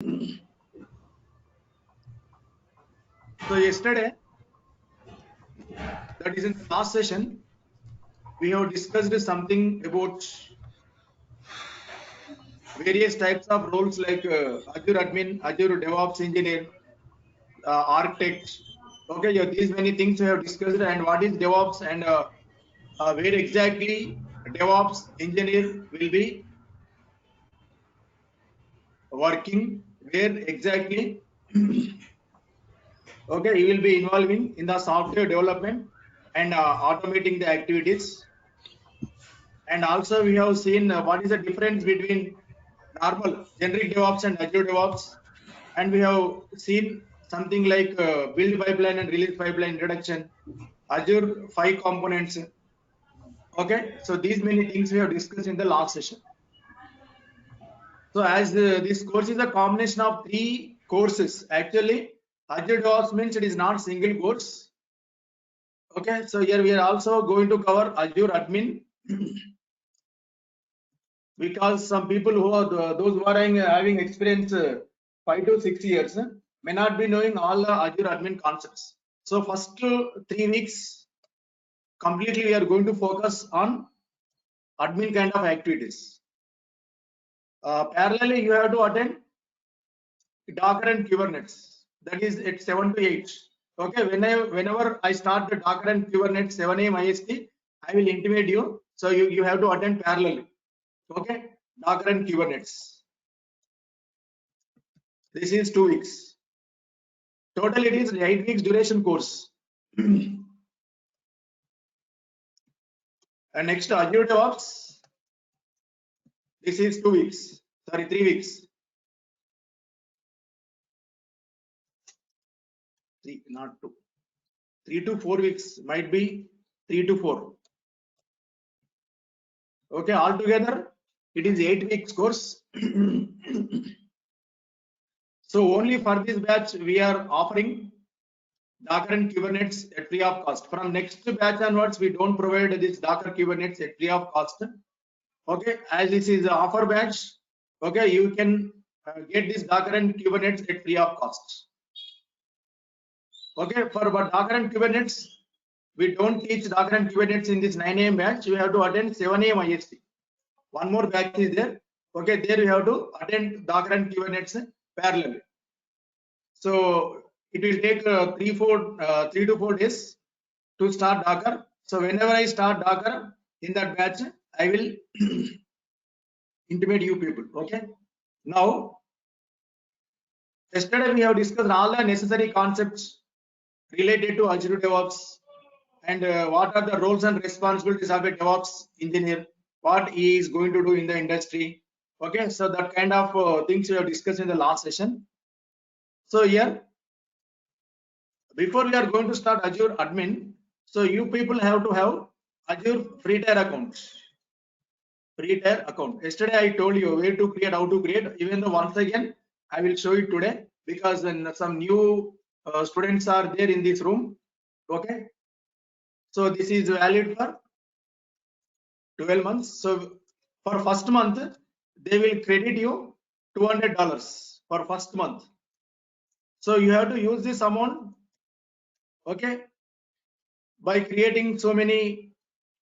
So yesterday, that is in the last session, we have discussed something about various types of roles like Azure admin, Azure DevOps engineer, architect. Okay, yeah, these many things we have discussed, and what is DevOps and where exactly DevOps engineer will be working, where exactly okay he will be involving in the software development and automating the activities. And also we have seen what is the difference between normal generic DevOps and Azure DevOps, and we have seen something like build pipeline and release pipeline introduction, Azure 5 components. Okay, so these many things we have discussed in the last session. So as this course is a combination of 3 courses, actually Azure DevOps means it is not single course. Okay, so here we are also going to cover Azure admin because some people who are those who are having experience 5 to 6 years may not be knowing all the Azure admin concepts. So first 3 weeks completely we are going to focus on admin kind of activities. Parallelly, you have to attend Docker and Kubernetes. That is at 7 to 8. Okay, whenever I start the Docker and Kubernetes 7 a.m. IST, I will intimate you. So you have to attend parallelly. Okay, Docker and Kubernetes. This is 2 weeks. Total it is 8 weeks duration course. And next Azure DevOps. This is 2 weeks. Sorry, 3 weeks. 3, not 2. 3 to 4 weeks might be 3 to 4. Okay, altogether it is 8 weeks course. So only for this batch we are offering Docker and Kubernetes at free of cost. From next batch onwards, we don't provide this Docker Kubernetes at free of cost. Okay, as this is an offer batch, okay, you can get this Docker and Kubernetes at free of cost. Okay, for Docker and Kubernetes, we don't teach Docker and Kubernetes in this 9 a.m. batch. You have to attend 7 a.m. IST. One more batch is there. Okay, there you have to attend Docker and Kubernetes parallel. So it will take 3 to 4 days to start Docker. So whenever I start Docker in that batch, I will intimate you people. Okay. Now, yesterday we have discussed all the necessary concepts related to Azure DevOps and what are the roles and responsibilities of a DevOps engineer, what he is going to do in the industry. Okay, so that kind of things we have discussed in the last session. So here, before we are going to start Azure admin, so you people have to have Azure free tier account. Free tier account. Yesterday I told you where to create, how to create. Even though once again I will show it today because when some new students are there in this room. Okay, so this is valid for 12 months. So for first month they will credit you $200 for first month. So you have to use this amount, okay, by creating so many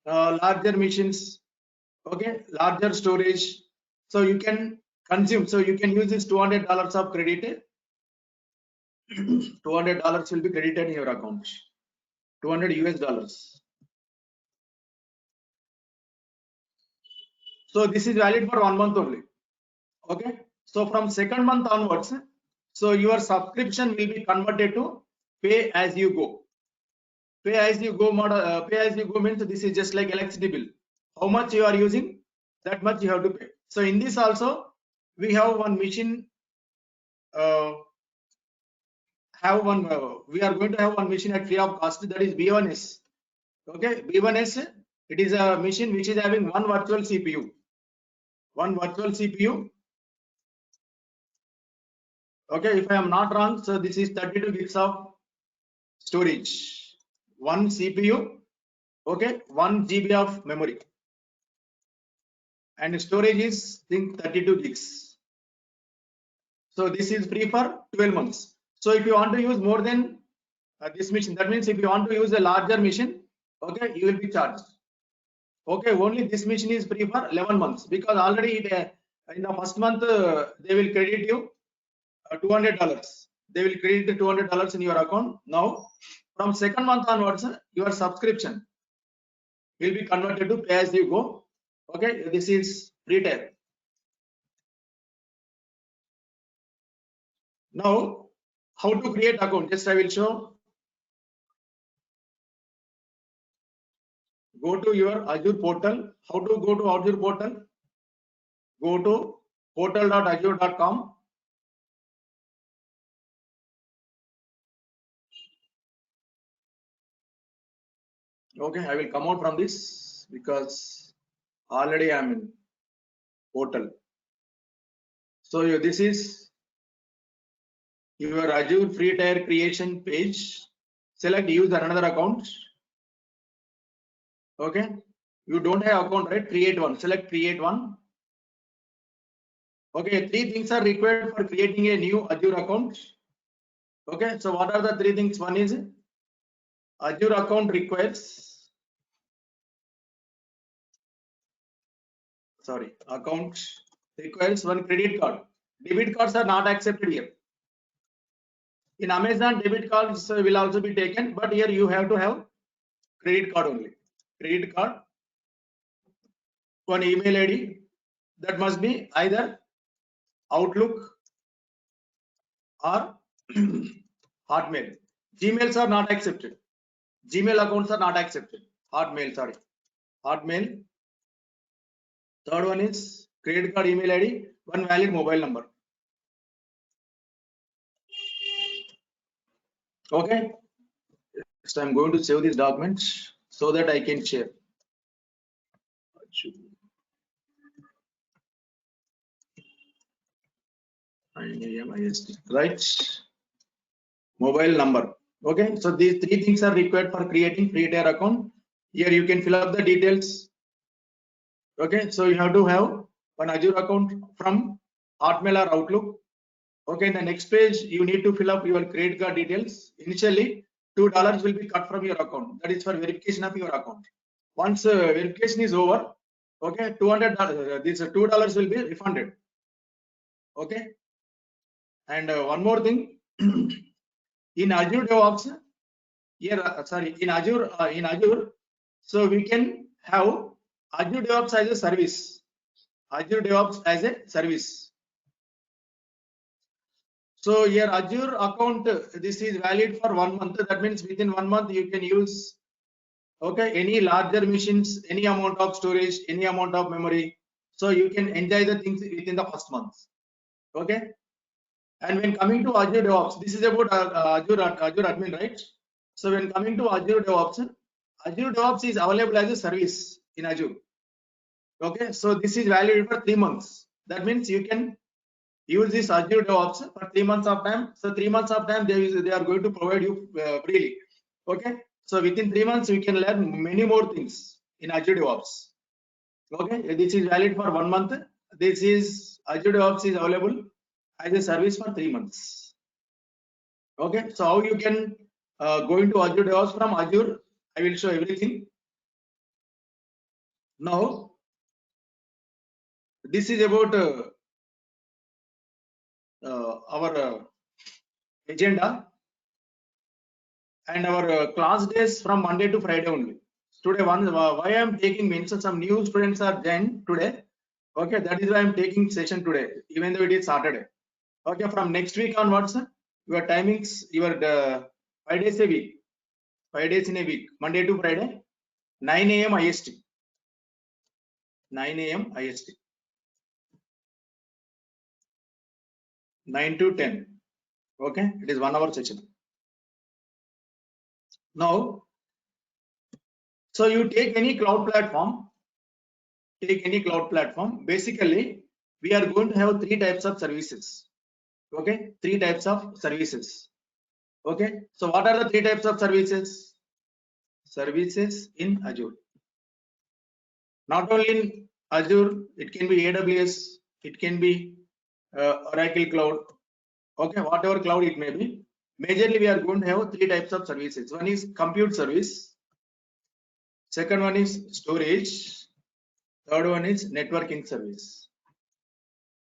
larger machines, okay, larger storage. So you can consume, so you can use this $200 of credit. $200 will be credited in your account, 200 US dollars. So this is valid for 1 month only. Okay, so from second month onwards, so your subscription will be converted to pay as you go. Pay as you go model. Pay as you go means this is just like electricity bill. How much you are using, that much you have to pay. So in this also we have one machine. We are going to have one machine at free of cost, that is B1S. Okay, B1S, it is a machine which is having one virtual CPU. One virtual CPU. Okay, if I am not wrong, so this is 32 gigs of storage. One CPU. Okay, 1 GB of memory. And storage is think 32 gigs. So this is free for 12 months. So if you want to use more than this machine, that means if you want to use a larger machine, okay, you will be charged. Okay, only this machine is free for 11 months because already in the first month they will credit you $200. They will credit the $200 in your account. Now, from second month onwards, your subscription will be converted to pay as you go. Okay, this is free tier. Now, how to create account? Just I will show. Go to your Azure portal. How to go to Azure portal? Go to portal.azure.com. Okay, I will come out from this because already I am in portal. So this is your Azure free tier creation page. Select use another account. Okay, you don't have account, right? Create one. Select create one. Okay, three things are required for creating a new Azure account. Okay, so what are the three things? One is Azure account requires, account requires one credit card. Debit cards are not accepted here. In Amazon, debit cards will also be taken, but here you have to have credit card only. Credit card, one email ID that must be either Outlook or Hotmail. Gmails are not accepted. Gmail accounts are not accepted. Hotmail, sorry. Hotmail. Third one is credit card email ID, one valid mobile number. Okay. Next, I'm going to save these documents so that I can share. 9 AM IST, right? Mobile number. Okay, so these three things are required for creating free tier account. Here you can fill up the details. Okay, so you have to have one Azure account from Hotmail or Outlook. Okay, in the next page you need to fill up your credit card details. Initially $2 will be cut from your account. That is for verification of your account. Once verification is over, okay, $200 this $2 will be refunded. Okay, and one more thing. In Azure DevOps, here in Azure, so we can have Azure DevOps as a service. Azure DevOps as a service. So here Azure account, this is valid for 1 month. That means within 1 month you can use, okay, any larger machines, any amount of storage, any amount of memory. So you can enjoy the things within the first month. Okay. And when coming to Azure DevOps, this is about Azure admin, right? So when coming to Azure DevOps is available as a service in Azure. Okay, so this is valid for 3 months. That means you can use this Azure DevOps for 3 months of time. So 3 months of time they are going to provide you freely. Okay, so within 3 months you can learn many more things in Azure DevOps. Okay, this is valid for 1 month. This is Azure DevOps is available as a service for 3 months. Okay, so how you can go into Azure DevOps from Azure, I will show everything. Now, this is about our agenda and our class days from Monday to Friday only. Today, why I am taking means some new students are joined today. Okay, that is why I am taking session today, even though it is Saturday. Okay, from next week onwards, your timings, your 5 days a week, 5 days in a week, Monday to Friday, 9 AM IST. 9 AM IST. 9 to 10. Okay, it is 1 hour session. Now, so you take any cloud platform, basically we are going to have 3 types of services. Okay, 3 types of services. Okay, so what are the 3 types of services? Services in Azure. Not only in Azure, it can be AWS, it can be Oracle Cloud, Okay, whatever cloud it may be. Majorly, we are going to have three types of services. One is compute service. Second one is storage. Third one is networking service.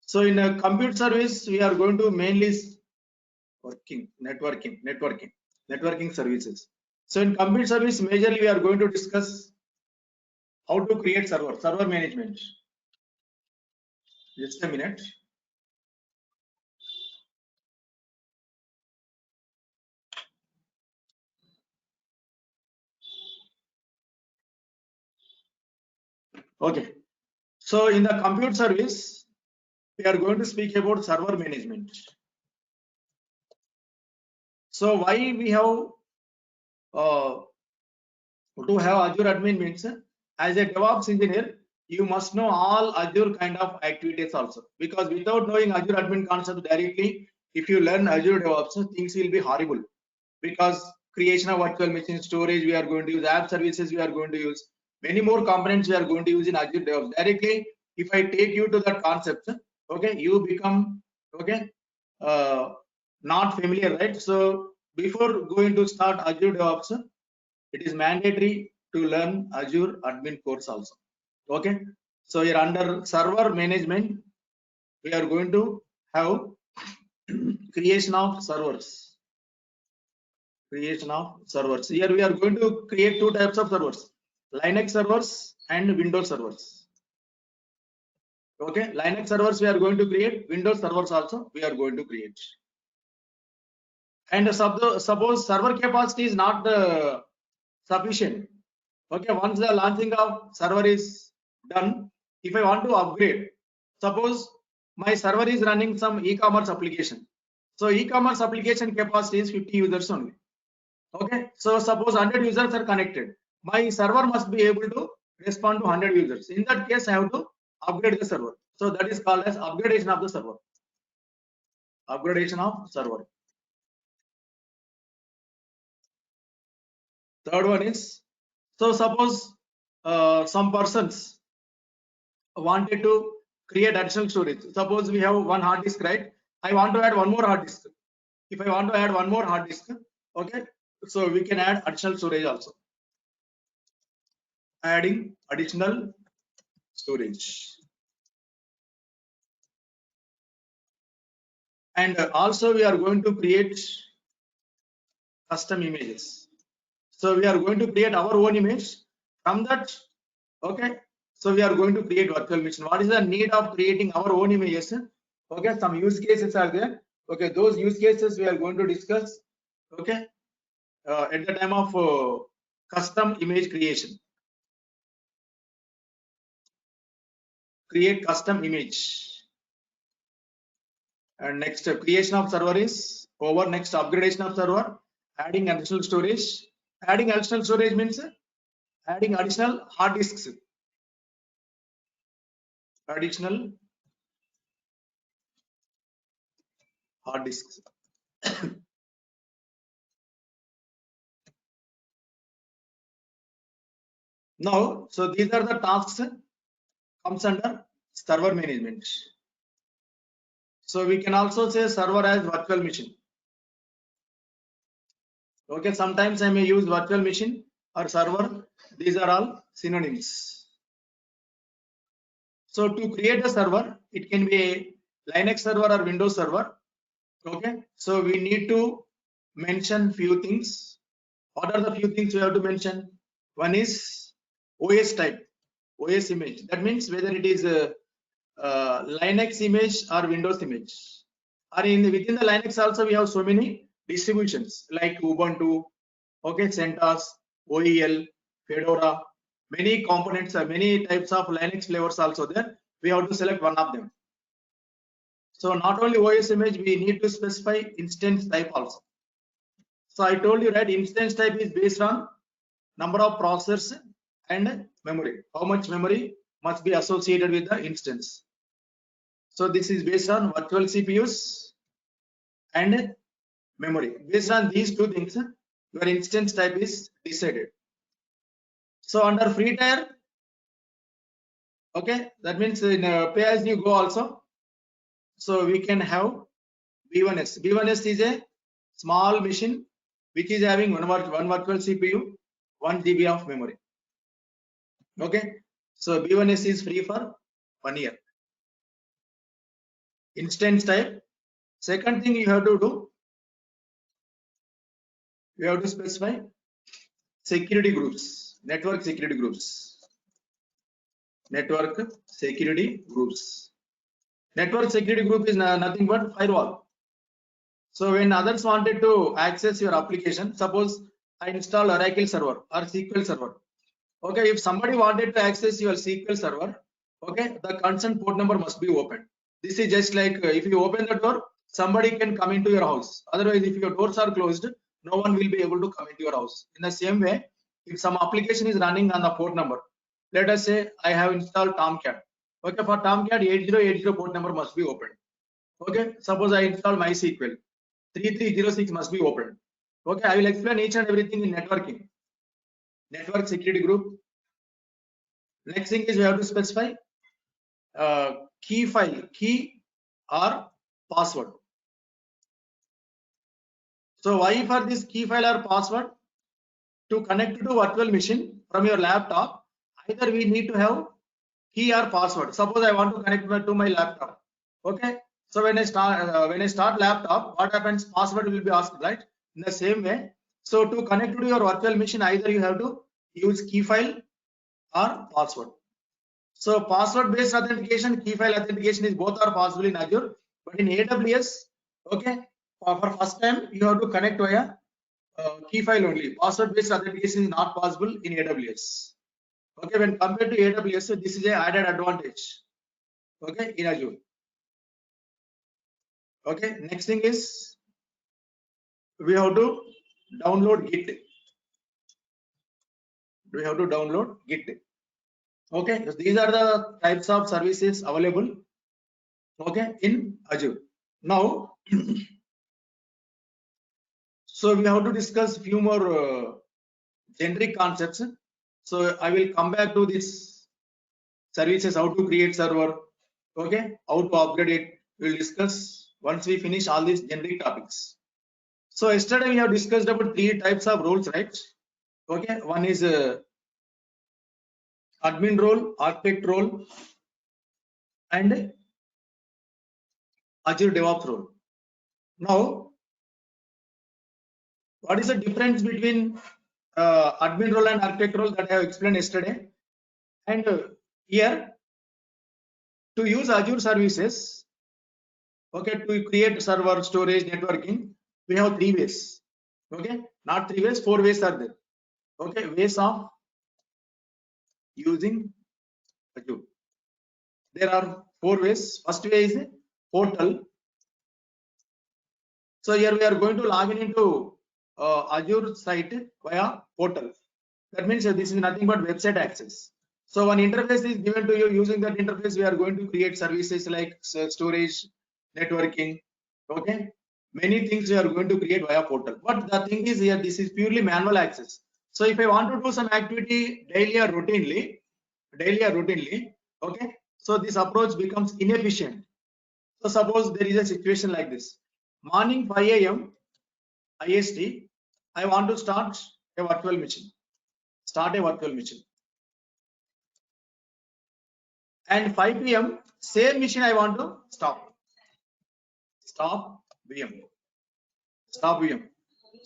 So in a compute service, we are going to mainly networking services. So in compute service, majorly we are going to discuss how to create server management. Just a minute. Okay. So in the compute service, we are going to speak about server management. So why we have to have Azure admin means as a DevOps engineer, you must know all Azure kind of activities also. Because without knowing Azure admin concept directly, if you learn Azure DevOps, things will be horrible. Because creation of virtual machine, storage we are going to use, app services we are going to use, many more components we are going to use in Azure DevOps. Directly, if I take you to that concept, okay, you become not familiar, right? So before going to start Azure DevOps, it is mandatory to learn Azure admin course also. Okay, so here under server management, we are going to have creation of servers. Creation of servers. Here we are going to create two types of servers: Linux servers and Windows servers. Okay, Linux servers we are going to create, Windows servers also we are going to create. And suppose server capacity is not sufficient. Okay, once the launching of server is done, if I want to upgrade, suppose my server is running some e-commerce application. So e-commerce application capacity is 50 users only. Okay, so suppose 100 users are connected. My server must be able to respond to 100 users. In that case, I have to upgrade the server. So that is called as upgradation of the server. Upgradation of server. Third one is, so suppose some persons wanted to create additional storage. Suppose we have one hard disk, right? I want to add one more hard disk. If I want to add one more hard disk, okay, so we can add additional storage also. Adding additional storage. And also we are going to create custom images. So we are going to create our own image. From that, okay, so we are going to create virtual machine. What is the need of creating our own images? Okay, some use cases are there. Okay, those use cases we are going to discuss. Okay, at the time of custom image creation. Create custom image. And next creation of server is over. Next upgradation of server, adding additional storage. Adding additional storage means adding additional hard disks. Additional hard disks. Now, so these are the tasks comes under server management. So we can also say server as virtual machine. Okay, sometimes I may use virtual machine or server. These are all synonyms. So to create a server, it can be a Linux server or Windows server. Okay, so we need to mention few things. What are the few things we have to mention? One is OS type, OS image. That means whether it is a Linux image or Windows image. Or within the Linux also we have so many distributions like Ubuntu, okay, CentOS, OEL, Fedora, many components, many types of Linux flavors also there. We have to select one of them. So not only OS image, we need to specify instance type also. So I told you, right, instance type is based on number of processors and memory. How much memory must be associated with the instance. So this is based on virtual CPUs and memory. Based on these two things, your instance type is decided. So under free tier, okay, that means in pay as you go also. So we can have B1S. B1S is a small machine which is having one virtual CPU, 1 GB of memory. Okay, so B1S is free for 1 year. Instance type. Second thing you have to do, you have to specify security groups, network security groups. Network security groups. Network security group is nothing but firewall. So when others wanted to access your application, suppose I install Oracle server or SQL server. Okay, if somebody wanted to access your SQL server, okay, the consent port number must be open. This is just like if you open the door, somebody can come into your house. Otherwise, if your doors are closed, no one will be able to come into your house. In the same way, if some application is running on the port number, let us say I have installed Tomcat. Okay, for Tomcat 8080 port number must be opened. Okay, suppose I install MySQL 3306 must be opened. Okay, I will explain each and everything in networking. Network security group. Next thing is we have to specify key file, key or password. So why for this key file or password? To connect to virtual machine from your laptop, either we need to have key or password. Suppose I want to connect to my laptop. Okay, so when I start laptop, what happens? Password will be asked, right? In the same way, so to connect to your virtual machine, either you have to use key file or password. So password based authentication, key file authentication is both are possible in Azure, but in AWS, okay, for first time you have to connect via key file only. Password based authentication is not possible in AWS. Okay, when compared to AWS, so this is a added advantage. Okay, in Azure. Okay, next thing is we have to download Git. We have to download Git. Okay, so these are the types of services available. Okay, in Azure. Now, so we have to discuss few more generic concepts. So I will come back to this services, how to create server, okay, how to upgrade it. We'll discuss once we finish all these generic topics. So yesterday we have discussed about 3 types of roles, right? Okay, one is admin role, architect role, and Azure DevOps role. Now, what is the difference between admin role and architect role that I have explained yesterday? And here, to use Azure services, okay, to create server, storage, networking, we have 3 ways. Okay, not 3 ways, 4 ways are there. Okay, ways of using Azure. There are 4 ways. First way is portal. So here we are going to log in into Azure site via portal. That means this is nothing but website access. So one interface is given to you. Using that interface, we are going to create services like storage, networking. Okay, many things we are going to create via portal. But the thing is here, this is purely manual access. So if I want to do some activity daily or routinely, okay, so this approach becomes inefficient. So suppose there is a situation like this. Morning 5 AM IST, I want to start a virtual machine. And 5 PM, same machine I want to stop. Stop VM.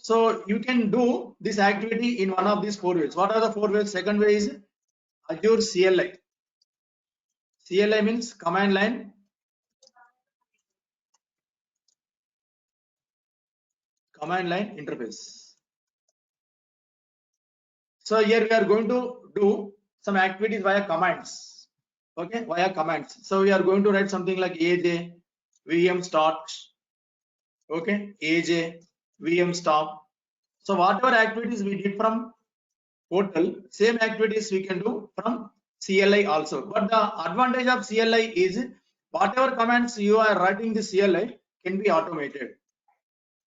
So you can do this activity in one of these 4 ways. What are the 4 ways? Second way is Azure CLI. CLI means command line interface. So here we are going to do some activities via commands. Okay, via commands. So we are going to write something like AJ, VM start. Okay, AJ, VM stop. So whatever activities we did from portal, same activities we can do from CLI also. But the advantage of CLI is whatever commands you are writing the CLI can be automated.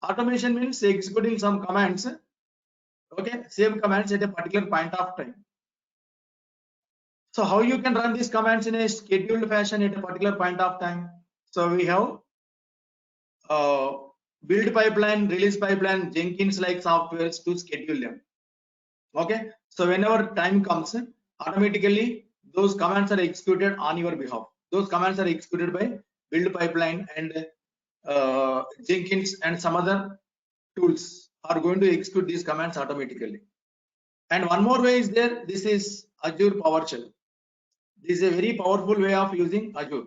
Automation means executing some commands. Okay, same commands at a particular point of time. So how you can run these commands in a scheduled fashion at a particular point of time? So we have build pipeline, release pipeline, Jenkins like softwares to schedule them. Okay, so whenever time comes, automatically those commands are executed on your behalf. Those commands are executed by build pipeline, and Jenkins and some other tools are going to execute these commands automatically. And one more way is there. This is Azure PowerShell. This is a very powerful way of using Azure.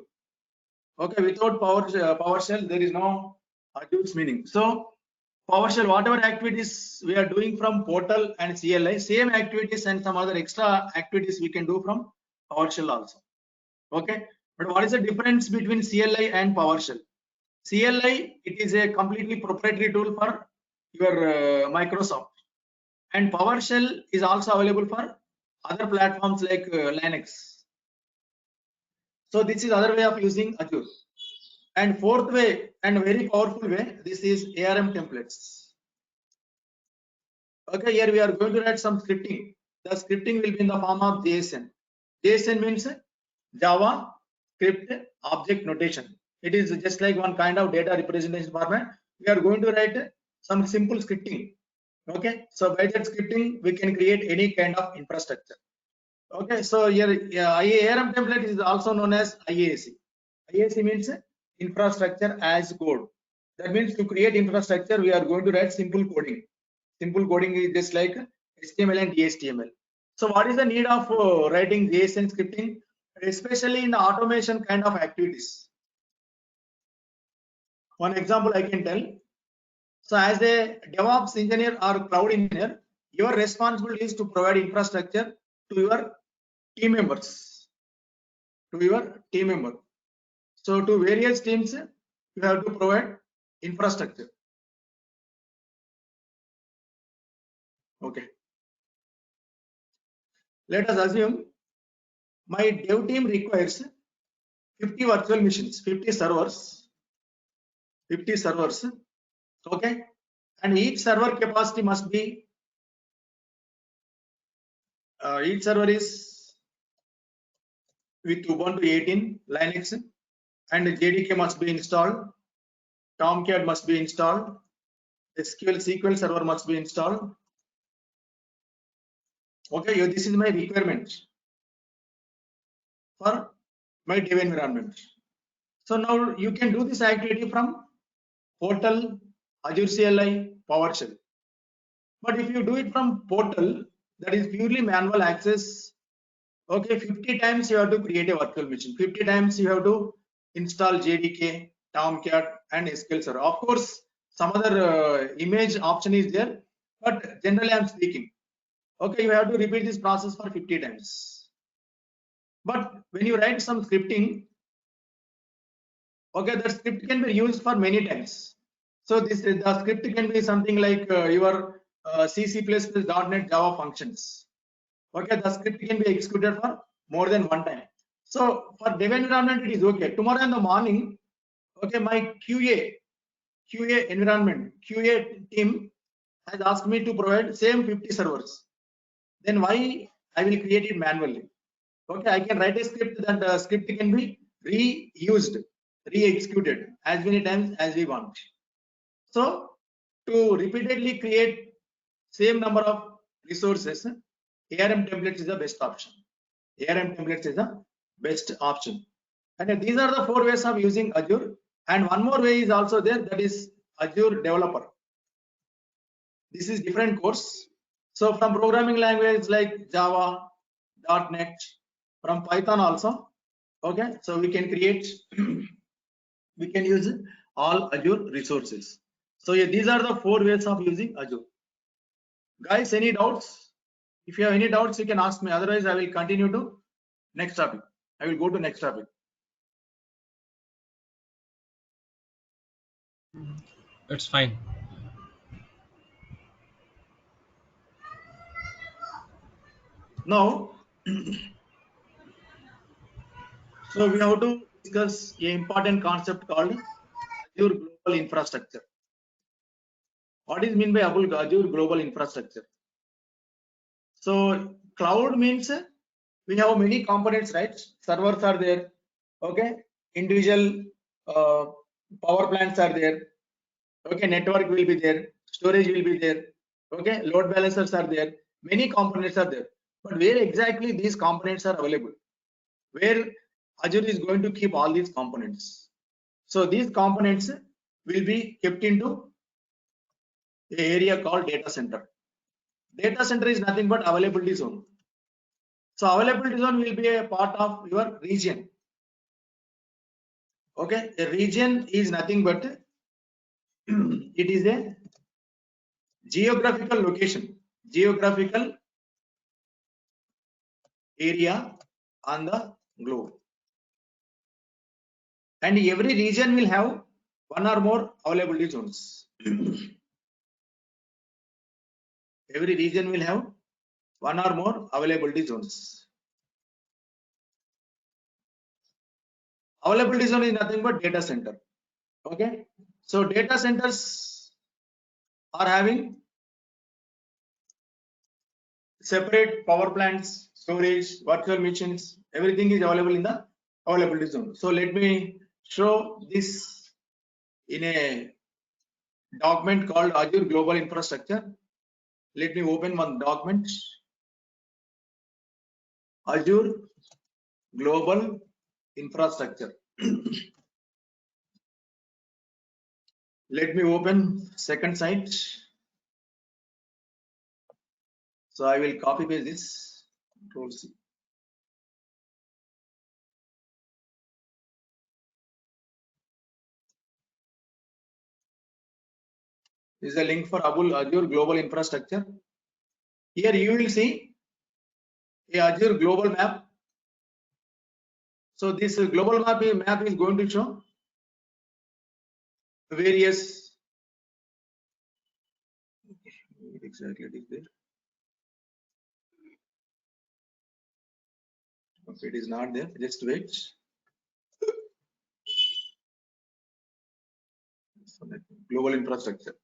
Okay, without PowerShell, there is no Azure's meaning. So PowerShell, whatever activities we are doing from portal and CLI, same activities and some other extra activities we can do from PowerShell also. Okay, but what is the difference between CLI and PowerShell? CLI, it is a completely proprietary tool for your Microsoft, and PowerShell is also available for other platforms like Linux. So this is other way of using Azure. And fourth way and very powerful way, this is ARM templates. Okay, here we are going to write some scripting. The scripting will be in the form of JSON. JSON means Java Script Object Notation. It is just like one kind of data representation format. We are going to write some simple scripting. Okay, so by that scripting we can create any kind of infrastructure. Okay, so here ARM template is also known as IAC. IAC means infrastructure as code. That means to create infrastructure we are going to write simple coding. Simple coding is just like HTML and HTML. So what is the need of writing JSON scripting, especially in the automation kind of activities? One example I can tell. So as a DevOps engineer or cloud engineer, your responsibility is to provide infrastructure to your team members. So to various teams, you have to provide infrastructure. Okay. Let us assume my dev team requires 50 virtual machines, 50 servers. Okay, and each server capacity must be each server is with Ubuntu 18 Linux, and JDK must be installed, Tomcat must be installed, SQL server must be installed. Okay, this is my requirement for my dev environment. So now you can do this activity from portal, Azure CLI, PowerShell. But if you do it from portal, that is purely manual access. Okay, 50 times you have to create a virtual machine. 50 times you have to install JDK, Tomcat, and SQL Server. Of course, some other image option is there, but generally I'm speaking. Okay, you have to repeat this process for 50 times. But when you write some scripting, okay, that script can be used for many times. So the script can be something like your C++, .NET, Java functions. Okay, the script can be executed for more than one time. So for dev environment, it is okay. Tomorrow in the morning, okay, my QA environment, QA team has asked me to provide same 50 servers. Then why I will create it manually? Okay, I can write a script that the script can be reused, re-executed as many times as we want. So to repeatedly create same number of resources, ARM templates is the best option. ARM templates is the best option. And these are the 4 ways of using Azure. And one more way is also there, that is Azure Developer. This is different course. So from programming language like Java, .NET, from Python also. Okay, so we can create, we can use all Azure resources. So yeah, these are the 4 ways of using Azure. Guys, any doubts? If you have any doubts, you can ask me. Otherwise, I will continue to next topic. I will go to next topic. It's fine. Now, so we have to discuss an important concept called Azure Global Infrastructure. What is meant by Azure Global Infrastructure? So cloud means we have many components, right? Servers are there, okay? Individual power plants are there, Okay, network will be there, storage will be there. Okay, load balancers are there, many components are there. But where exactly these components are available? Where Azure is going to keep all these components. So these components will be kept into an area called data center. Data center is nothing but availability zone. So availability zone will be a part of your region. Okay, a region is nothing but it is a geographical location, geographical area on the globe. And every region will have one or more availability zones. Every region will have one or more availability zones. Availability zone is nothing but data center. Okay, so data centers are having separate power plants, storage, virtual machines, everything is available in the availability zone. So let me show this in a document called Azure Global Infrastructure. Let me open one document. Azure Global Infrastructure. Let me open second site. So I will copy paste this. Control C. This is a link for Azure Global Infrastructure. Here you will see a Azure global map. So this global map is going to show various exactly it is there. Okay, it is not there. Just wait. So global infrastructure.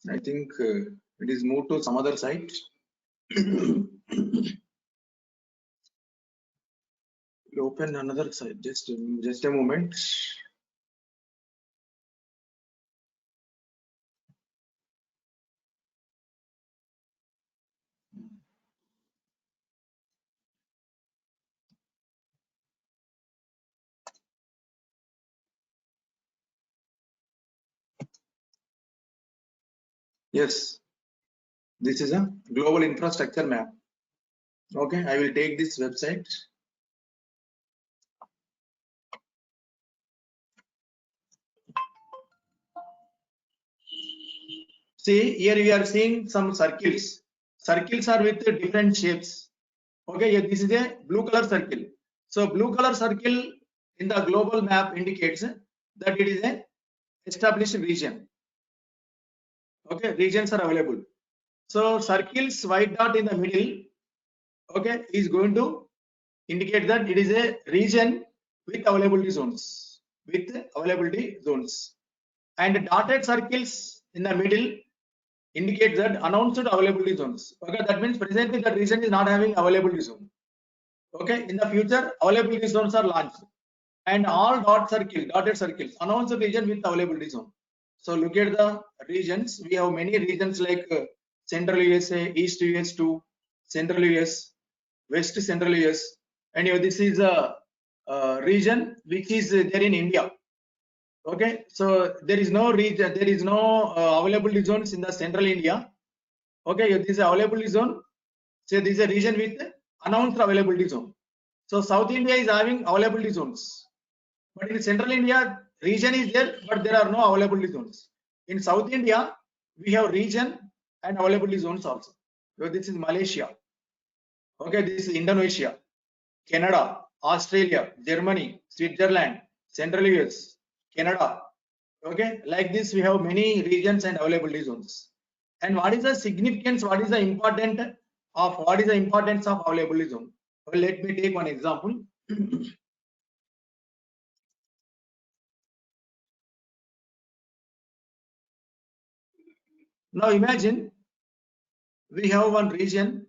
I think it is moved to some other site. Open another site. Just a moment. Yes, this is a global infrastructure map. Okay, I will take this website. See, here we are seeing some circles. Circles are with different shapes. Okay, yeah, this is a blue color circle. So blue color circle in the global map indicates that it is a established region. Okay, regions are available. So circles white dot in the middle, okay, is going to indicate that it is a region with availability zones. With availability zones. And dotted circles in the middle indicate that announced availability zones. Okay, that means presently the region is not having availability zone. Okay, in the future availability zones are launched. And all dotted circles announce the region with availability zone. So look at the regions. We have many regions like Central USA, East US 2, Central US, West Central US, and this is a region which is there in India. Okay, so there is no region, there is no availability zones in the Central India. Okay, this is availability zone. So this is a region with announced availability zone. So South India is having availability zones. But in Central India, region is there, but there are no availability zones. In South India, we have region and availability zones also. So this is Malaysia. Okay, this is Indonesia, Canada, Australia, Germany, Switzerland, Central US, Canada. Okay, like this, we have many regions and availability zones. And what is the significance? What is the importance of availability zone? Well, let me take one example. Now imagine we have one region.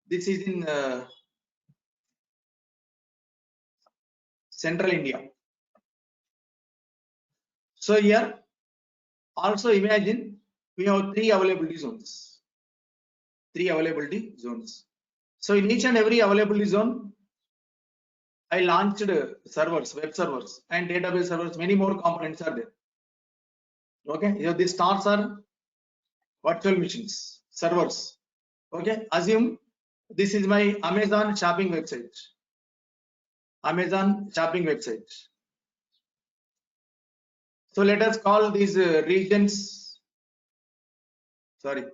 This is in central India. So here also imagine we have three availability zones. So in each and every availability zone, I launched servers, web servers and database servers. Many more components are there. Okay, here these stars are virtual machines, servers. Okay, assume this is my Amazon shopping website. So let us call these regions. Sorry,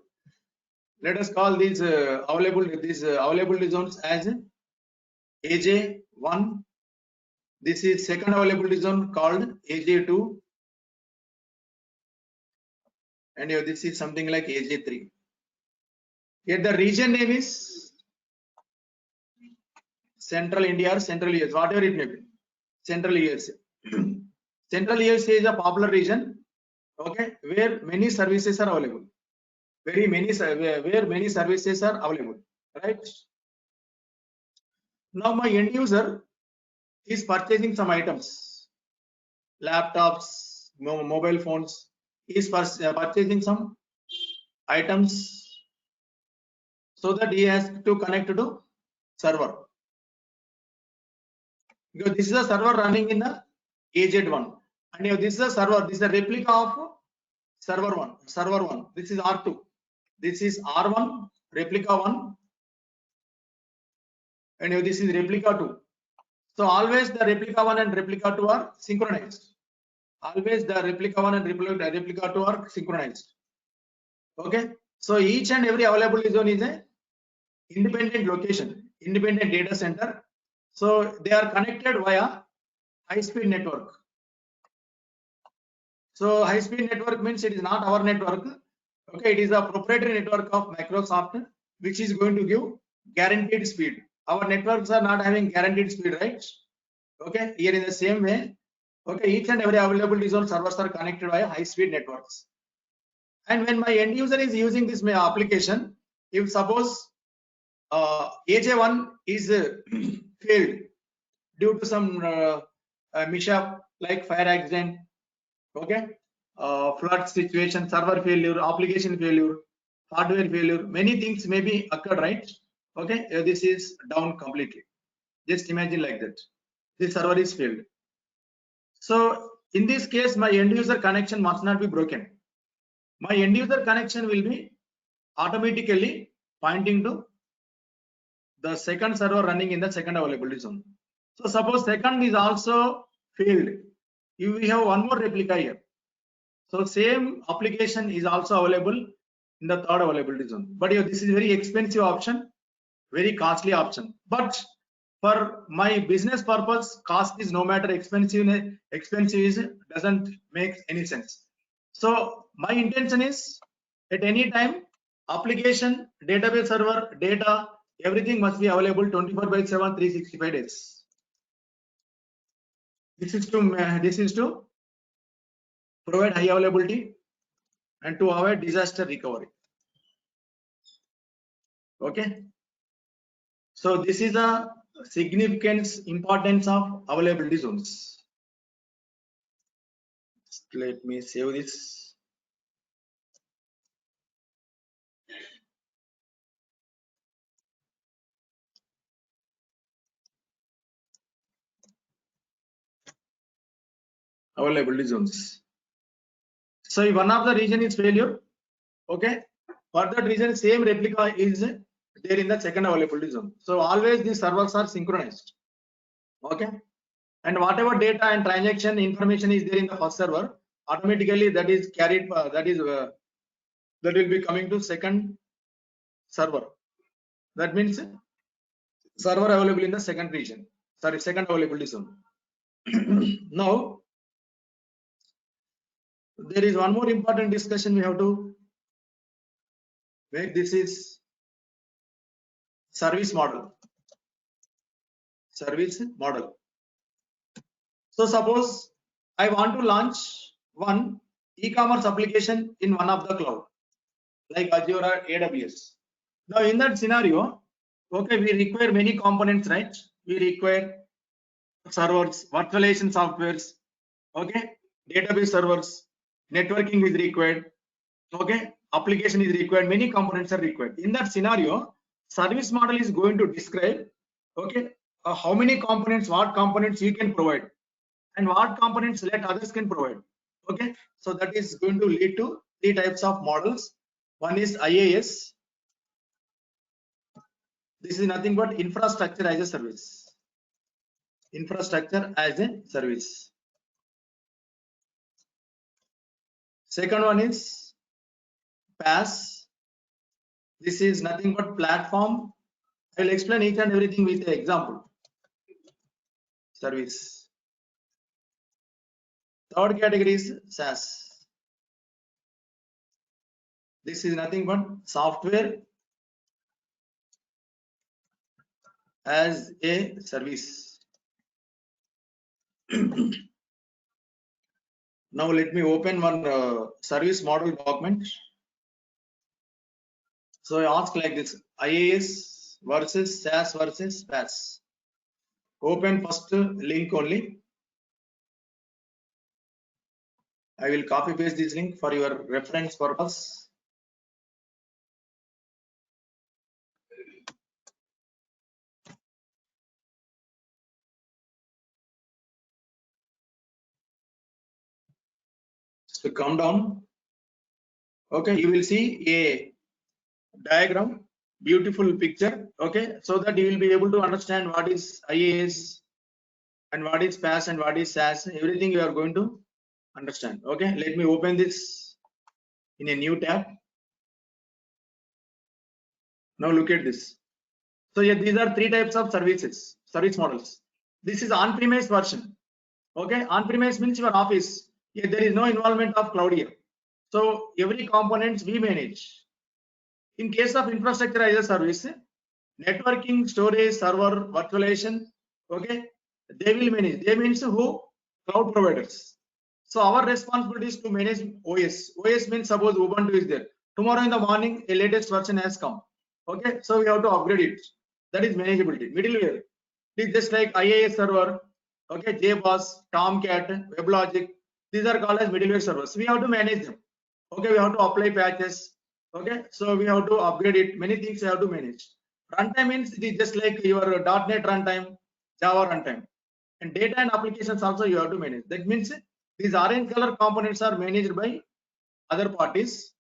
let us call these availability zones as AJ1. This is second availability zone called AJ2, and here this is something like AJ3. Here the region name is Central India or Central USA, whatever it may be. Central USA. Central USA is a popular region, okay, where many services are available. Where many services are available, right? Now my end user is purchasing some items, laptops, mobile phones. He is purchasing some items so that he has to connect to server. Because this is a server running in the AZ1, and this is a server. This is a replica of server one. This is R2. This is R1, replica 1, and this is replica 2. So always the replica 1 and replica 2 are synchronized. Okay. So each and every availability zone is a independent location, independent data center. So they are connected via high-speed network. So high-speed network means it is not our network. Okay, it is a proprietary network of Microsoft, which is going to give guaranteed speed. Our networks are not having guaranteed speed, right? Okay, here in the same way, okay, each and every availability zone servers are connected via high-speed networks. And when my end user is using this application, if suppose AJ1 is failed due to some mishap like fire accident, okay, flood situation, server failure, application failure, hardware failure, many things may be occurred, right? Okay, this is down completely. Just imagine like that. This server is failed. So in this case, my end user connection must not be broken. My end user connection will be automatically pointing to the second server running in the second availability zone. So suppose second is also failed. We have one more replica here. So same application is also available in the third availability zone. But this is very expensive option, very costly option. But for my business purpose, cost is no matter expensive is doesn't make any sense. So my intention is at any time application, database server, data, everything must be available 24/7, 365 days. This is to provide high availability and to avoid disaster recovery. Okay. So this is a significance, importance of availability zones. Let me save this. Availability zones. So if one of the region is failure, okay, for that region same replica is there in the second availability zone. So always these servers are synchronized. Okay, and whatever data and transaction information is there in the first server, automatically that is carried. That will be coming to second server. That means server available in the second region. Sorry, second availability zone. Now there is one more important discussion we have to make. This is service model. So suppose I want to launch one e-commerce application in one of the cloud, like Azure or AWS. Now in that scenario, okay, we require many components, right? We require servers, virtualization softwares, okay, database servers, networking is required, okay, application is required, many components are required. In that scenario, service model is going to describe, okay, how many components, what components you can provide, and what components let others can provide. Okay, so that is going to lead to three types of models. One is IaaS. This is nothing but infrastructure as a service. Infrastructure as a service. Second one is PaaS. This is nothing but platform. I will explain each and everything with an example. Service. Third category is SaaS. This is nothing but software as a service. Now let me open one service model document. So I ask like this: IaaS versus SaaS versus PaaS. Open first link only. I will copy paste this link for your reference purpose. So come down. Okay, you will see a diagram, beautiful picture. Okay, so that you will be able to understand what is IaaS and what is PaaS and what is SaaS. Everything you are going to understand. Okay, let me open this in a new tab. Now look at this. So yeah, these are three types of services, service models. This is on-premise version. Okay, on-premise means your office. Yeah, there is no involvement of cloud here. So every components we manage. In case of infrastructure as a service, networking, storage, server, virtualization, okay, they will manage. They means who? Cloud providers. So our responsibility is to manage OS. OS means suppose Ubuntu is there. Tomorrow in the morning, a latest version has come. Okay, so we have to upgrade it. That is manageability. Middleware. It is just like IaaS server, okay, JBoss, Tomcat, WebLogic. These are called as middleware servers. We have to manage them. Okay, we have to apply patches. Okay, so we have to upgrade it. Many things we have to manage. Runtime means it is just like your .NET runtime, Java runtime, and data and applications also you have to manage. That means these orange color components are managed by other parties,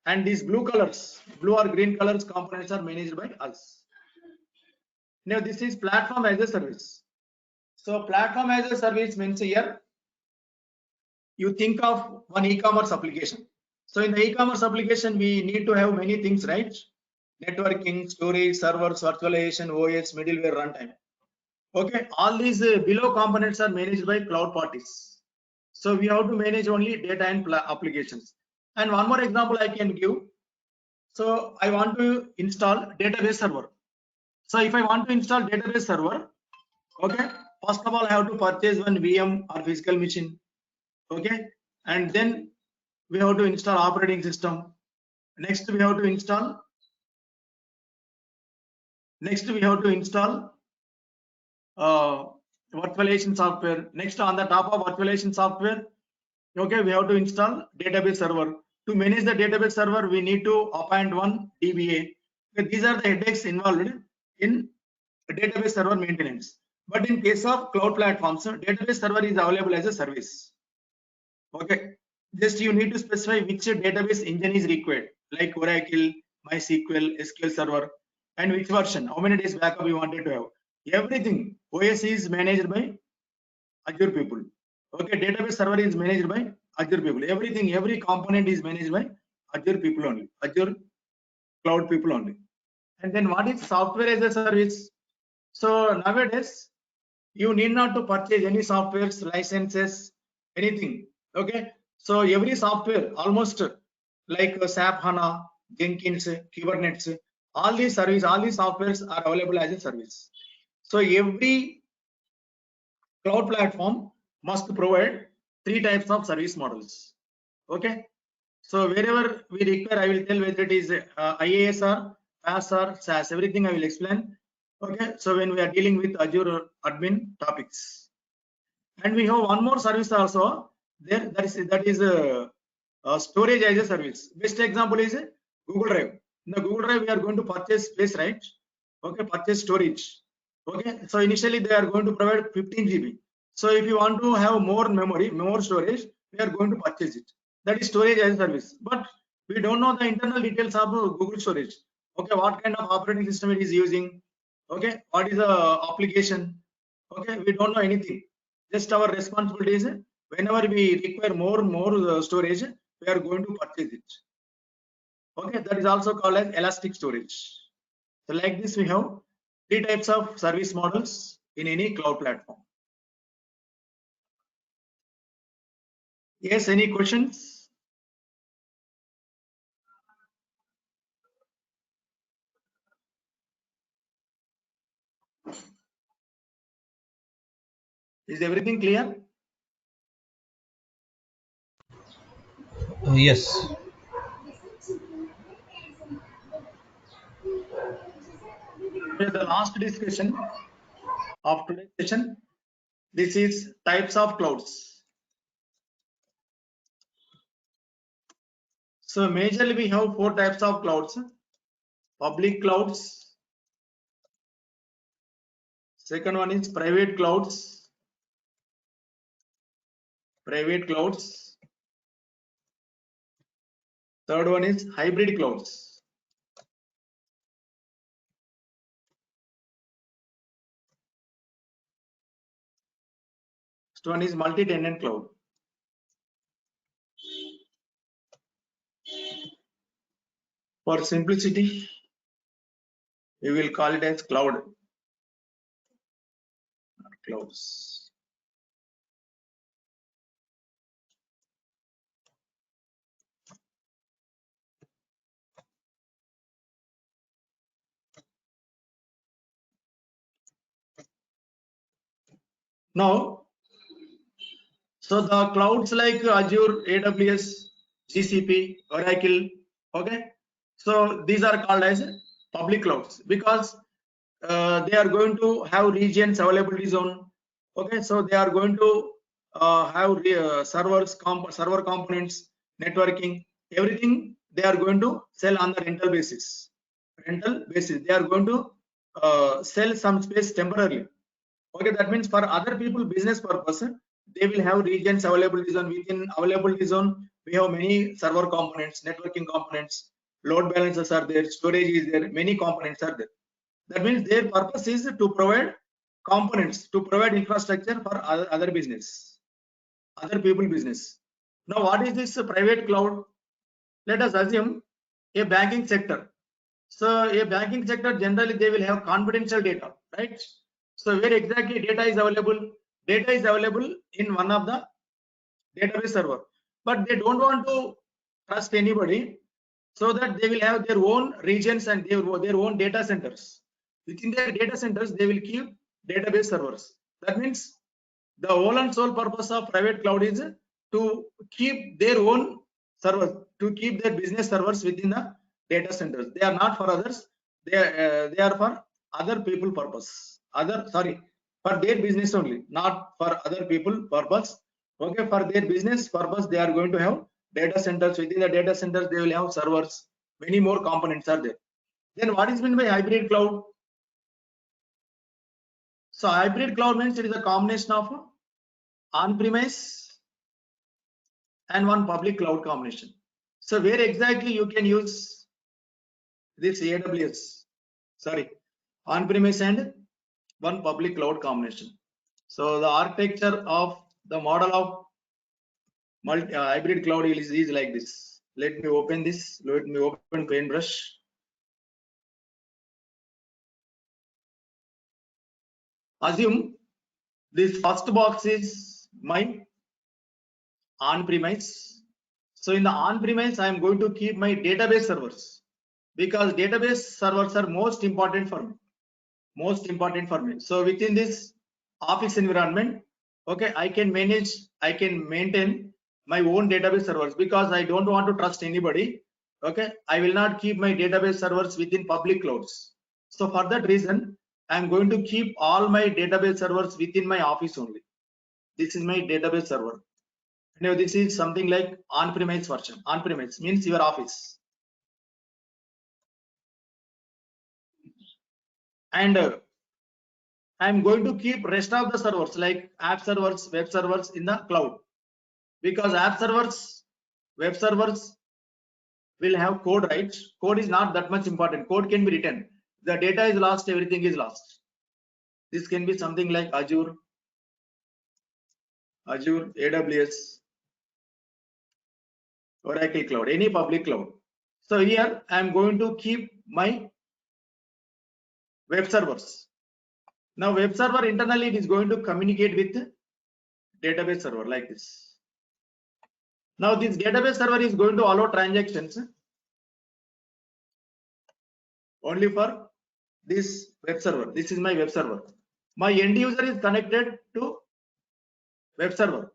and these blue colors, blue or green colors components are managed by us. Now this is platform as a service. So platform as a service means here you think of one e-commerce application. So in the e-commerce application, we need to have many things, right? Networking, storage, servers, virtualization, OS, middleware, runtime. Okay, all these below components are managed by cloud parties. So we have to manage only data and applications. And one more example I can give. So I want to install database server. So if I want to install database server, okay, first of all I have to purchase one VM or physical machine. Okay, and then we have to install operating system. Next we have to install virtualization software. Next, on the top of virtualization software, okay, we have to install database server. To manage the database server, we need to appoint one DBA. Okay, these are the headaches involved in database server maintenance. But in case of cloud platforms, database server is available as a service. Okay, just you need to specify which database engine is required, like Oracle, MySQL, SQL Server, and which version, how many days backup you wanted to have. Everything OS is managed by Azure people. Okay, database server is managed by Azure people. Everything, every component is managed by Azure people only, Azure cloud people only. And then what is software as a service? So nowadays, you need not to purchase any softwares, licenses, anything. Okay, so every software, almost like SAP HANA, Jenkins, Kubernetes, all these softwares are available as a service. So every cloud platform must provide three types of service models. Okay. So wherever we require, I will tell whether it is IaaS or PaaS or SaaS. Everything I will explain. Okay. So when we are dealing with Azure admin topics, and we have one more service also there. That is storage as a service. Best example is Google Drive. In the Google Drive, we are going to purchase space, right? Okay, purchase storage. Okay, so initially they are going to provide 15 GB. So if you want to have more memory, more storage, we are going to purchase it. That is storage as a service. But we don't know the internal details of Google storage. Okay, what kind of operating system it is using. Okay, what is the application. Okay, we don't know anything. Just our responsibility is whenever we require more storage, we are going to purchase it. Okay, that is also called as elastic storage. So like this, we have three types of service models in any cloud platform. Yes, any questions? Is everything clear? Yes. Okay, the last discussion of today's session. This is types of clouds. So majorly we have four types of clouds. Public clouds. Second one is private clouds. Private clouds. Third one is hybrid clouds. Next one is multi-tenant cloud. For simplicity, we will call it as clouds. Now, so the clouds like Azure, AWS, GCP, Oracle, okay. So these are called as public clouds because they are going to have regions availability zone. Okay, so they are going to have server components, networking, everything. They are going to sell on the rental basis. Rental basis. They are going to sell some space temporarily. Okay, that means for other people business purpose, they will have regions availability zone. Within availability zone, we have many server components, networking components, load balancers are there, storage is there, many components are there. That means their purpose is to provide components, to provide infrastructure for other business, other people business. Now, what is this private cloud? Let us assume a banking sector. So a banking sector, generally they will have confidential data, right? So where exactly data is available? Data is available in one of the database server, but they don't want to trust anybody, so that they will have their own regions and their own data centers. Within their data centers, they will keep database servers. That means the whole and sole purpose of private cloud is to keep their own servers, to keep their business servers within the data centers. They are not for others. They are for other people purpose. For their business only, not for other people purpose. Okay, for their business purpose, they are going to have data centers. Within the data centers, they will have servers. Many more components are there. Then what is meant by hybrid cloud? So hybrid cloud means it is a combination of on-premise and one public cloud combination. So where exactly you can use this AWS, on-premise and one public cloud combination. So the architecture of the model of hybrid cloud is like this. Let me open this. Let me open Paintbrush. Assume this first box is my on-premise. So in the on-premise, I am going to keep my database servers because database servers are most important for me. So within this office environment, okay, I can maintain my own database servers because I don't want to trust anybody. Okay, I will not keep my database servers within public clouds. So for that reason, I'm going to keep all my database servers within my office only. This is my database server. Now this is something like on-premise version. On-premise means your office. And I'm going to keep rest of the servers like app servers, web servers in the cloud, because app servers, web servers will have code, right? Code is not that much important. Code can be written. The data is lost, everything is lost. This can be something like Azure, AWS, Oracle Cloud, any public cloud. So here I am going to keep my web servers. Now web server internally it is going to communicate with database server like this. Now this database server is going to allow transactions only for this web server. This is my web server. My end user is connected to web server.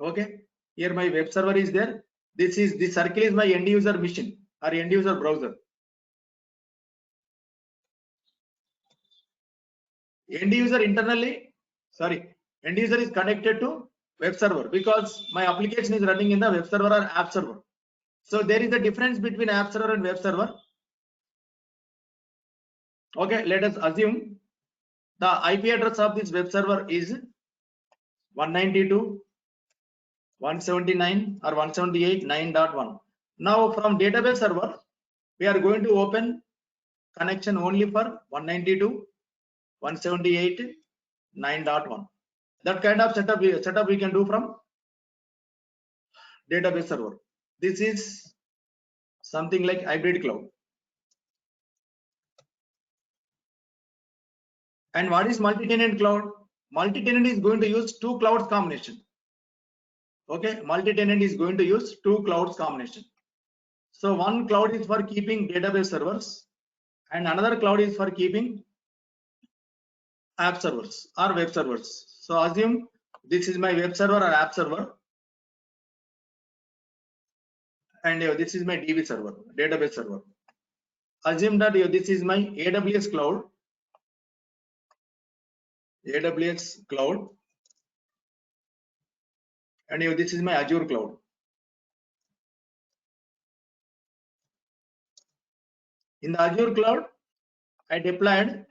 Okay, here my web server is there. This circle is my end user machine or end user browser. End user internally, sorry, end user is connected to web server because my application is running in the web server or app server. So there is a difference between app server and web server. Okay, let us assume the IP address of this web server is 192.179 or 178.9.1. Now from database server, we are going to open connection only for 192.178.9.1. That kind of setup we can do from database server. This is something like hybrid cloud. And what is multi-tenant cloud? Multi-tenant is going to use two clouds combination. Okay, multi-tenant is going to use two clouds combination. So one cloud is for keeping database servers and another cloud is for keeping app servers or web servers. So assume this is my web server or app server, and this is my DB server, database server. Assume that this is my AWS cloud, and this is my Azure cloud. In the Azure cloud, I deployed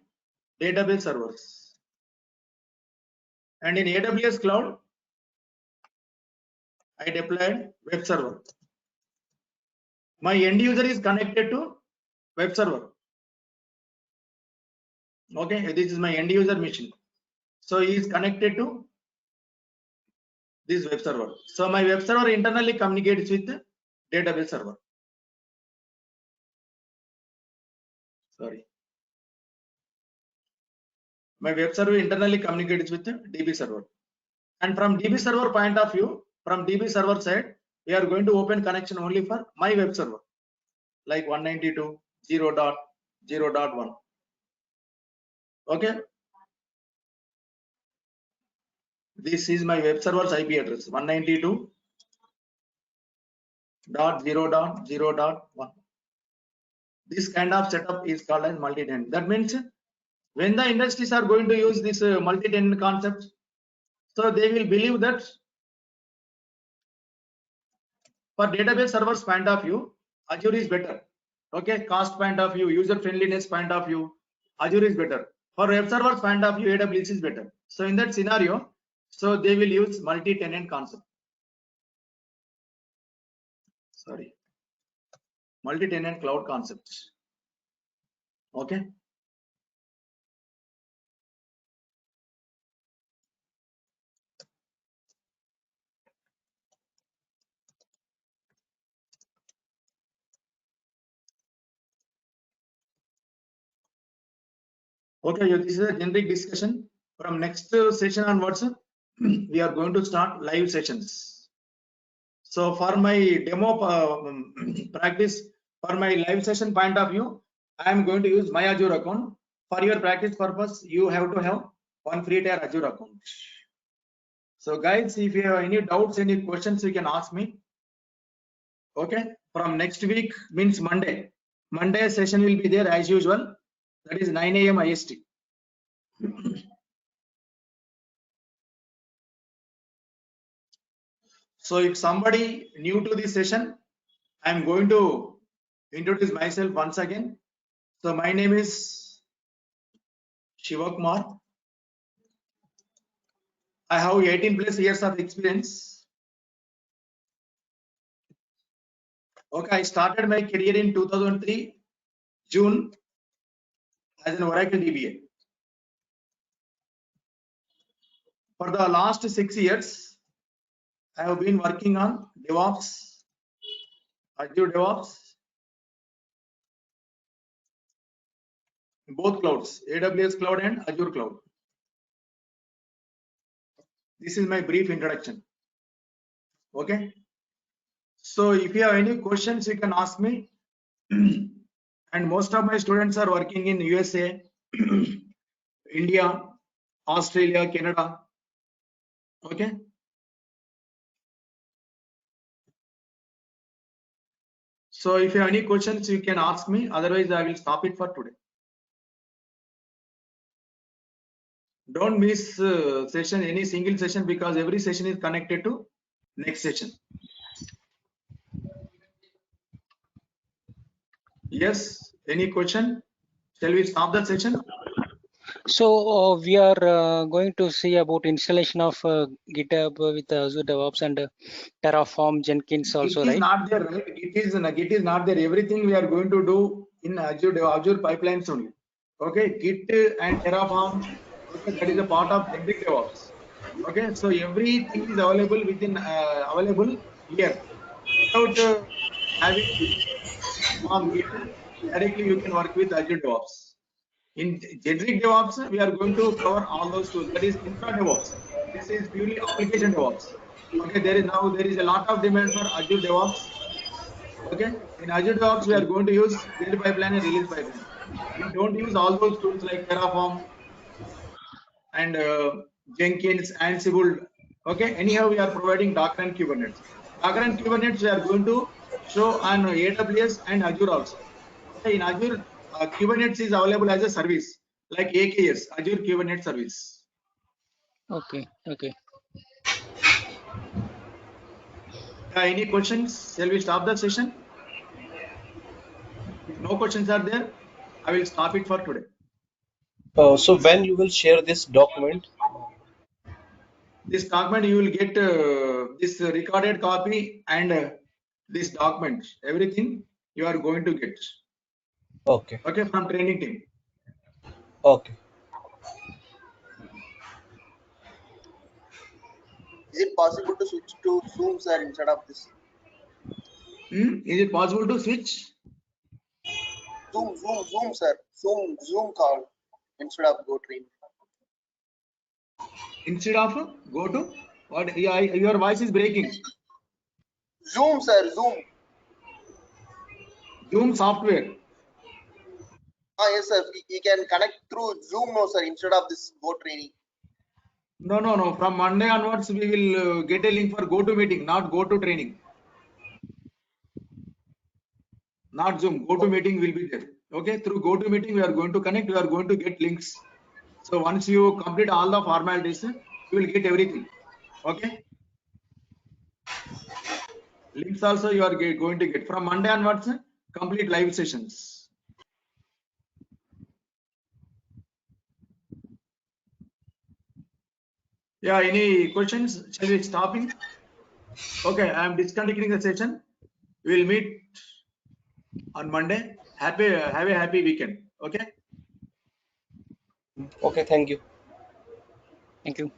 database servers, and in AWS cloud, I deployed web server. My end user is connected to web server. Okay, this is my end user machine. So he is connected to this web server. So my web server internally communicates with the database server. Sorry. My web server internally communicates with the DB server. And from DB server point of view, from DB server side, we are going to open connection only for my web server, like 192.0.0.1. Okay. This is my web server's IP address, 192.0.0.1. This kind of setup is called as multi-tenant. That means when the industries are going to use this multi-tenant concept, so they will believe that for database servers point of view, Azure is better. Okay, cost point of view, user friendliness point of view, Azure is better. For web servers point of view, AWS is better. So in that scenario, so they will use multi-tenant concept. Sorry, multi-tenant cloud concepts. Okay. Okay, this is a generic discussion. From next session onwards, we are going to start live sessions. So for my demo practice, for my live session point of view, I am going to use my Azure account. For your practice purpose, you have to have one free tier Azure account. So guys, if you have any doubts, any questions, you can ask me. Okay, from next week means Monday. Monday session will be there as usual. That is 9 AM IST. So if somebody new to this session, I am going to introduce myself once again. So my name is Shivakumar. I have 18 plus years of experience. Okay, I started my career in 2003 June as an Oracle DBA. For the last 6 years, I have been working on DevOps, Azure DevOps, both clouds, AWS cloud and Azure cloud. This is my brief introduction. Okay. So if you have any questions, you can ask me. And most of my students are working in USA, India, Australia, Canada. Okay. So if you have any questions, you can ask me. Otherwise, I will stop it for today. Don't miss session, any single session, because every session is connected to next session. Yes, any question? Shall we stop the session? So we are going to see about installation of GitHub with Azure DevOps and Terraform, Jenkins also, It is right? not there, right? Git is not there. Everything we are going to do in Azure pipelines only. Okay, Git and Terraform. Okay, that is a part of generic DevOps. Okay, so everything is available within available here without having from Git. Directly you can work with Azure DevOps. In generic DevOps, we are going to cover all those tools. That is infra DevOps. This is purely application DevOps. Okay, there is a lot of demand for Azure DevOps. Okay, in Azure DevOps, we are going to use build pipeline and release pipeline. We don't use all those tools like Terraform and Jenkins, Ansible. Okay, anyhow, we are providing Docker and Kubernetes. Docker and Kubernetes, we are going to show on AWS and Azure also. Okay, in Azure, Kubernetes is available as a service like AKS, Azure Kubernetes service. Okay, okay. Any questions? Shall we stop the session? If no questions are there, I will stop it for today. So when you will share this document? This document you will get this recorded copy and this document, everything you are going to get. Okay. Okay, from training team. Okay. Is it possible to switch to Zoom, sir, instead of this? Is it possible to switch? Zoom, sir. Zoom call instead of GoToMeeting. Instead of go to what? Yeah, your voice is breaking. Zoom, sir. Zoom. Zoom software. Yes, sir. You can connect through Zoom, no, sir, instead of this GoToMeeting. No. From Monday onwards, we will get a link for GoToMeeting, not GoToTraining. Not Zoom. GoToMeeting will be there. Okay, through GoToMeeting, we are going to connect. We are going to get links. So once you complete all the formalities, you will get everything. Okay. Links also you are going to get from Monday onwards. Complete live sessions. Yeah. Any questions? Shall we stopping? Okay. I am disconnecting the session. We will meet on Monday. Have a happy weekend. Okay. Okay. Thank you. Thank you.